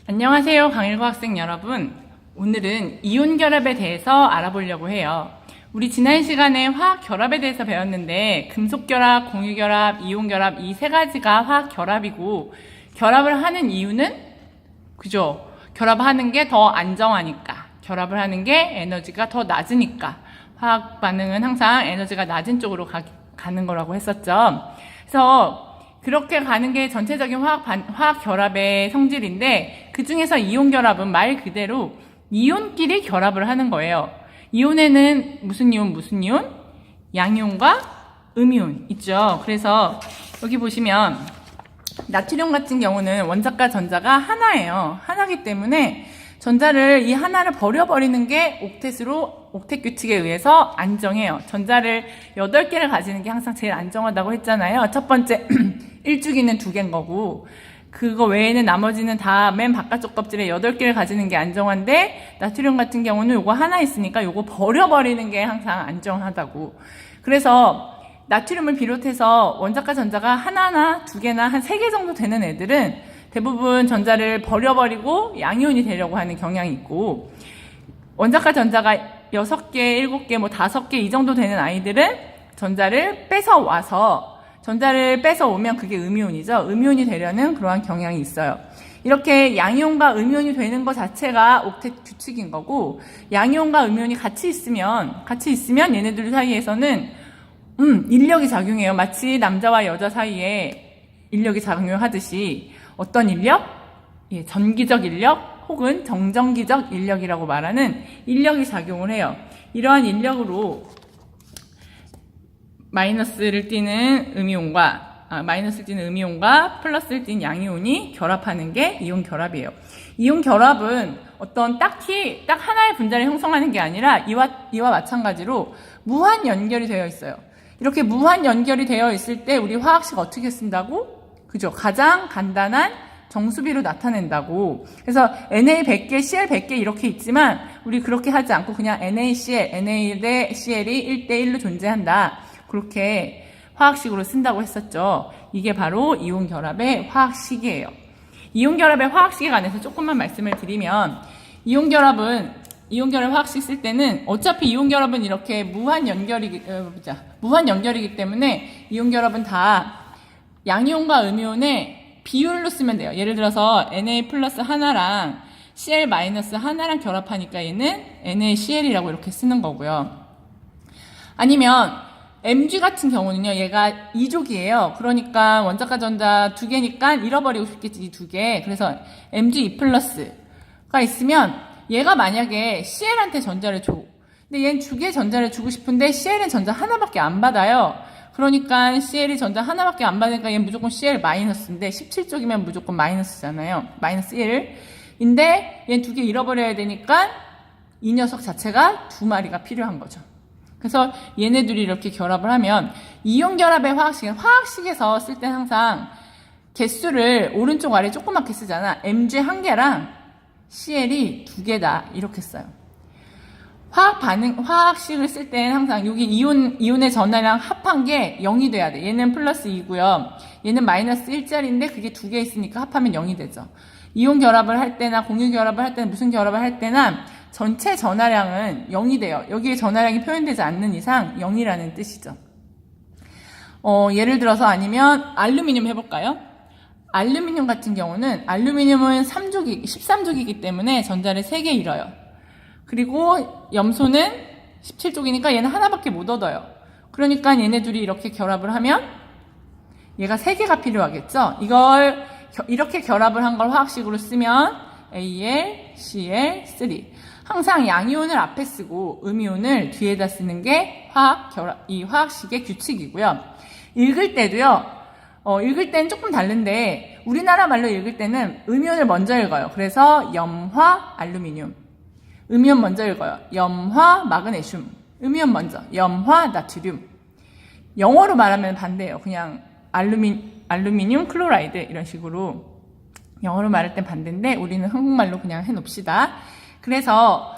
안녕하세요, 강일고 학생 여러분. 오늘은 이온 결합에 대해서 알아보려고 해요. 우리 지난 시간에 화학 결합에 대해서 배웠는데 금속 결합, 공유 결합, 이온 결합 이 세 가지가 화학 결합이고, 결합을 하는 이유는 그죠? 결합하는 게 더 안정하니까, 결합을 하는 게 에너지가 더 낮으니까, 화학 반응은 항상 에너지가 낮은 쪽으로 가는 거라고 했었죠. 그래서 그렇게 가는 게 전체적인 화학 결합의 성질인데, 그 중에서 이온 결합은 말 그대로 이온끼리 결합을 하는 거예요. 이온에는 무슨 이온? 양이온과 음이온 있죠. 그래서 여기 보시면 나트륨 같은 경우는 원자과 전자가 하나예요. 하나기 때문에 전자를 이 하나를 버려버리는 게 옥텟 규칙에 의해서 안정해요. 전자를 8개를 가지는 게 항상 제일 안정하다고 했잖아요. 첫 번째 1주기는 2개인 거고, 그거 외에는 나머지는 다 맨 바깥쪽 껍질에 8개를 가지는 게 안정한데, 나트륨 같은 경우는 요거 하나 있으니까 요거 버려버리는 게 항상 안정하다고. 그래서 나트륨을 비롯해서 원자과 전자가 하나나 2개나 한 3개 정도 되는 애들은 대부분 전자를 버려버리고 양이온이 되려고 하는 경향이 있고, 원자과 전자가 6개, 7개, 5개 이 정도 되는 아이들은 전자를 뺏어 오면 그게 음이온이죠. 음이온이 되려는 그러한 경향이 있어요. 이렇게 양이온과 음이온이 되는 것 자체가 옥텟 규칙인 거고, 양이온과 음이온이 같이 있으면 얘네들 사이에서는 인력이 작용해요. 마치 남자와 여자 사이에 인력이 작용하듯이 어떤 인력? 예, 전기적 인력 혹은 정전기적 인력이라고 말하는 인력이 작용을 해요. 이러한 인력으로 마이너스를 띠는 음이온과 플러스를 띠는 양이온이 결합하는 게 이온 결합이에요. 이온 결합은 어떤 딱 하나의 분자를 형성하는 게 아니라 이와 마찬가지로 무한 연결이 되어 있어요. 이렇게 무한 연결이 되어 있을 때 우리 화학식 어떻게 쓴다고? 그죠? 가장 간단한 정수비로 나타낸다고. 그래서 Na 100개, Cl 100개 이렇게 있지만 우리 그렇게 하지 않고 그냥 NaCl, Na 대 Cl이 1대1로 존재한다. 그렇게 화학식으로 쓴다고 했었죠. 이게 바로 이온 결합의 화학식이에요. 이온 결합의 화학식에 관해서 조금만 말씀을 드리면, 이온 결합 화학식 쓸 때는 어차피 이온 결합은 이렇게 무한 연결이기 때문에 이온 결합은 다 양이온과 음이온의 비율로 쓰면 돼요. 예를 들어서 Na 플러스 하나랑 Cl 마이너스 하나랑 결합하니까 얘는 NaCl이라고 이렇게 쓰는 거고요. 아니면 Mg 같은 경우는요, 얘가 2족이에요. 그러니까 원자과 전자 2개니까 잃어버리고 싶겠지, 이 2개. 그래서 Mg 2+가 있으면 얘가 만약에 Cl한테 전자를 줘. 근데 얘는 2개 전자를 주고 싶은데 Cl은 전자 하나밖에 안 받아요. 그러니까 Cl이 전자 하나밖에 안 받으니까 얘는 무조건 Cl 마이너스인데 17쪽이면 무조건 마이너스잖아요. 마이너스 1인데 얘는 2개 잃어버려야 되니까 이 녀석 자체가 2마리가 필요한 거죠. 그래서 얘네들이 이렇게 결합을 하면 이온 결합의 화학식에서 쓸 때 항상 개수를 오른쪽 아래 조그맣게 쓰잖아. Mg 1개랑 Cl이 2개다 이렇게 써요. 화학식을 쓸 때는 항상 여기 이온의 전하랑 합한 게 0이 돼야 돼. 얘는 플러스 2고요. 얘는 마이너스 1짜리인데 그게 2개 있으니까 합하면 0이 되죠. 이온 결합을 할 때나 공유 결합을 할 때나 무슨 결합을 할 때나 전체 전하량은 0이 돼요. 여기에 전하량이 표현되지 않는 이상 0이라는 뜻이죠. 예를 들어서 아니면 알루미늄 해볼까요? 알루미늄 같은 경우는 알루미늄은 13족이기 때문에 전자를 3개 잃어요. 그리고 염소는 17족이니까 얘는 하나밖에 못 얻어요. 그러니까 얘네 둘이 이렇게 결합을 하면 얘가 3개가 필요하겠죠? 이걸 이렇게 결합을 한 걸 화학식으로 쓰면 AlCl3. 항상 양이온을 앞에 쓰고 음이온을 뒤에다 쓰는 게 이 화학식의 규칙이고요. 읽을 때도요, 읽을 때는 조금 다른데, 우리나라 말로 읽을 때는 음이온을 먼저 읽어요. 그래서 염화 알루미늄. 음이온 먼저 읽어요. 염화 마그네슘. 음이온 먼저. 염화 나트륨. 영어로 말하면 반대예요. 그냥 알루미늄 클로라이드 이런 식으로. 영어로 말할 땐 반대인데 우리는 한국말로 그냥 해놓읍시다. 그래서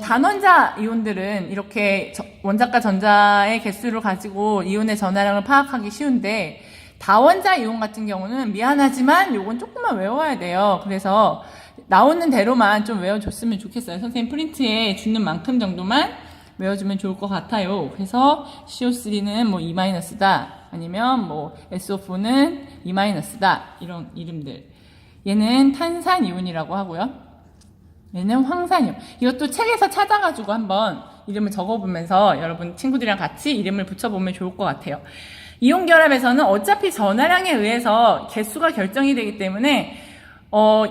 단원자 이온들은 이렇게 원자과 전자의 개수를 가지고 이온의 전하량을 파악하기 쉬운데, 다원자 이온 같은 경우는 미안하지만 요건 조금만 외워야 돼요. 그래서 나오는 대로만 좀 외워줬으면 좋겠어요. 선생님 프린트에 주는 만큼 정도만 외워주면 좋을 것 같아요. 그래서 CO3는 뭐 E-다. 아니면 뭐 SO4는 E-다. 이런 이름들. 얘는 탄산이온이라고 하고요. 얘는 황산이온. 이것도 책에서 찾아가지고 한번 이름을 적어보면서 여러분 친구들이랑 같이 이름을 붙여보면 좋을 것 같아요. 이온 결합에서는 어차피 전하량에 의해서 개수가 결정이 되기 때문에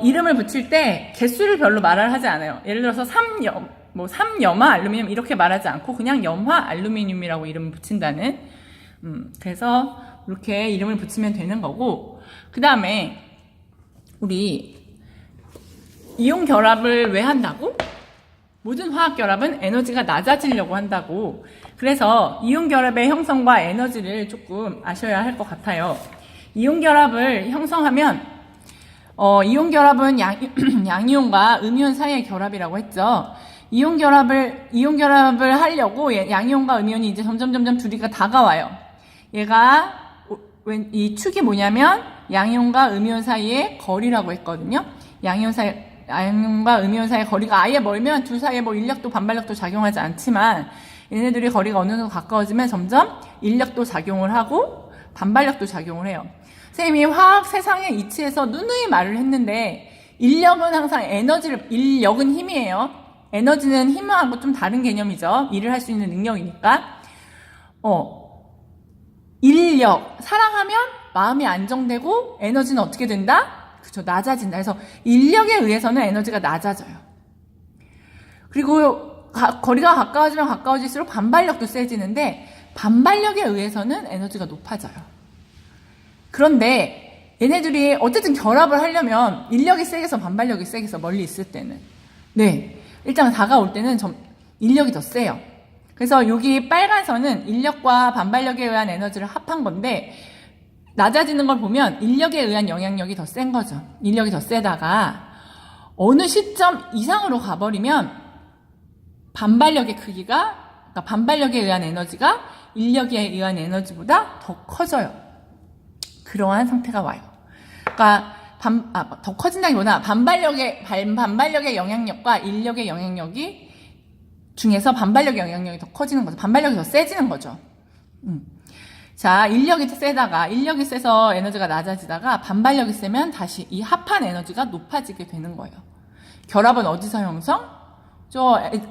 이름을 붙일 때 개수를 별로 말을 하지 않아요. 예를 들어서 3염화 알루미늄 이렇게 말하지 않고 그냥 염화 알루미늄이라고 이름을 붙인다는. 그래서 이렇게 이름을 붙이면 되는 거고, 그 다음에 우리 이온 결합을 왜 한다고? 모든 화학 결합은 에너지가 낮아지려고 한다고. 그래서 이온 결합의 형성과 에너지를 조금 아셔야 할 것 같아요. 이온 결합을 형성하면 이온 결합은 양이온과 음이온 사이의 결합이라고 했죠. 이온 결합을 하려고 양이온과 음이온이 이제 점점 둘이가 다가와요. 얘가 이 축이 뭐냐면 양이온과 음이온 사이의 거리라고 했거든요. 양이온과 음이온 사이의 거리가 아예 멀면 둘 사이에 뭐 인력도 반발력도 작용하지 않지만 얘네들이 거리가 어느 정도 가까워지면 점점 인력도 작용을 하고 반발력도 작용을 해요. 선생님이 화학 세상의 이치에서 누누이 말을 했는데 인력은 항상 인력은 힘이에요. 에너지는 힘하고 좀 다른 개념이죠. 일을 할 수 있는 능력이니까. 인력, 사랑하면 마음이 안정되고 에너지는 어떻게 된다? 그쵸, 낮아진다. 그래서 인력에 의해서는 에너지가 낮아져요. 그리고 거리가 가까워지면 가까워질수록 반발력도 세지는데 반발력에 의해서는 에너지가 높아져요. 그런데 얘네들이 어쨌든 결합을 하려면 인력이 세겠어, 반발력이 세겠어, 멀리 있을 때는. 네. 일단 다가올 때는 인력이 더 세요. 그래서 여기 빨간 선은 인력과 반발력에 의한 에너지를 합한 건데 낮아지는 걸 보면 인력에 의한 영향력이 더 센 거죠. 인력이 더 세다가 어느 시점 이상으로 가버리면 반발력의 크기가, 그러니까 반발력에 의한 에너지가 인력에 의한 에너지보다 더 커져요. 그러한 상태가 와요. 그러니까 더 커진다기보다 반발력의 영향력과 인력의 영향력이 중에서 반발력의 영향력이 더 커지는 거죠. 반발력이 더 세지는 거죠. 자, 인력이 세서 에너지가 낮아지다가 반발력이 세면 다시 이 합한 에너지가 높아지게 되는 거예요. 결합은 어디서 형성?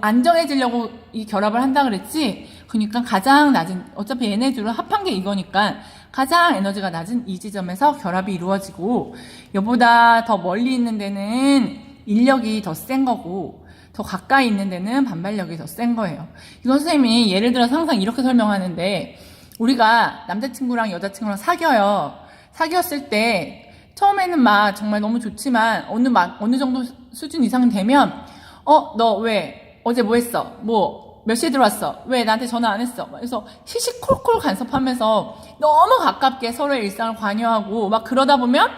안정해지려고 이 결합을 한다 그랬지? 그러니까 가장 낮은, 어차피 얘네 둘을 합한 게 이거니까 가장 에너지가 낮은 이 지점에서 결합이 이루어지고, 이보다 더 멀리 있는 데는 인력이 더 센 거고, 더 가까이 있는 데는 반발력이 더 센 거예요. 이건 선생님이 예를 들어서 항상 이렇게 설명하는데, 우리가 남자친구랑 여자친구랑 사귀었을 때, 처음에는 막 정말 너무 좋지만, 어느 정도 수준 이상 되면, 너 왜? 어제 뭐 했어? 몇 시에 들어왔어? 왜 나한테 전화 안 했어? 그래서 시시콜콜 간섭하면서 너무 가깝게 서로의 일상을 관여하고 막 그러다 보면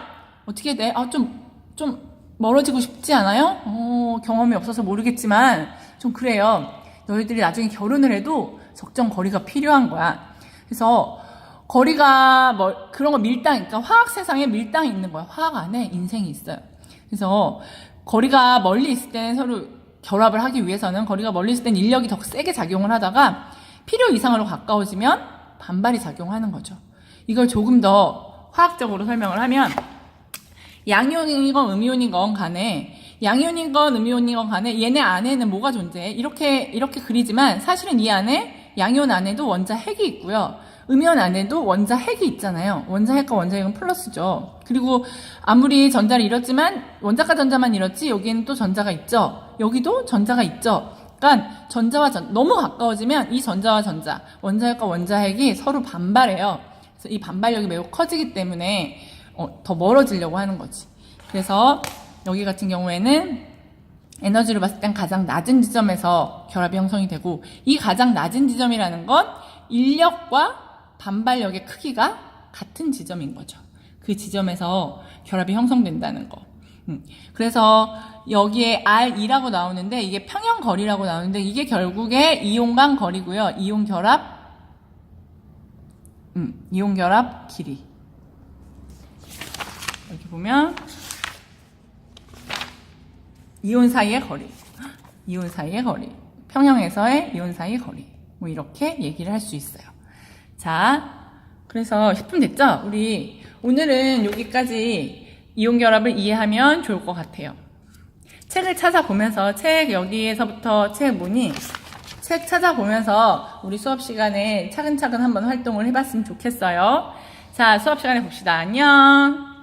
어떻게 돼? 좀 멀어지고 싶지 않아요? 경험이 없어서 모르겠지만 좀 그래요. 너희들이 나중에 결혼을 해도 적정 거리가 필요한 거야. 그래서 거리가 그런 거 그러니까 화학 세상에 밀당이 있는 거야. 화학 안에 인생이 있어요. 그래서 거리가 멀리 있을 때는 서로 결합을 하기 위해서는 거리가 멀리 있을 때는 인력이 더 세게 작용을 하다가 필요 이상으로 가까워지면 반발이 작용하는 거죠. 이걸 조금 더 화학적으로 설명을 하면 양이온이건 음이온이건 간에 얘네 안에는 뭐가 존재해? 이렇게 그리지만 사실은 이 안에 양이온 안에도 원자 핵이 있고요. 음이온 안에도 원자 핵이 있잖아요. 원자 핵과 원자 핵은 플러스죠. 그리고 아무리 전자를 잃었지만 원자과 전자만 잃었지 여기에는 또 전자가 있죠. 여기도 전자가 있죠. 그러니까 전자와 너무 가까워지면 이 전자와 전자, 원자 핵과 원자 핵이 서로 반발해요. 그래서 이 반발력이 매우 커지기 때문에 더 멀어지려고 하는 거지. 그래서 여기 같은 경우에는 에너지를 봤을 땐 가장 낮은 지점에서 결합이 형성이 되고, 이 가장 낮은 지점이라는 건 인력과 반발력의 크기가 같은 지점인 거죠. 그 지점에서 결합이 형성된다는 거. 그래서 여기에 R2라고 나오는데 이게 평형거리라고 나오는데 이게 결국에 이온 간 거리고요. 이온 결합 길이. 이렇게 보면 이온 사이의 거리, 이온 사이의 거리, 평형에서의 이온 사이의 거리, 뭐 이렇게 얘기를 할 수 있어요. 자, 그래서 10분 됐죠? 우리 오늘은 여기까지 이온 결합을 이해하면 좋을 것 같아요. 책을 찾아보면서 책 여기에서부터 책 뭐니? 책 찾아보면서 우리 수업 시간에 차근차근 한번 활동을 해봤으면 좋겠어요. 자, 수업 시간에 봅시다. 안녕.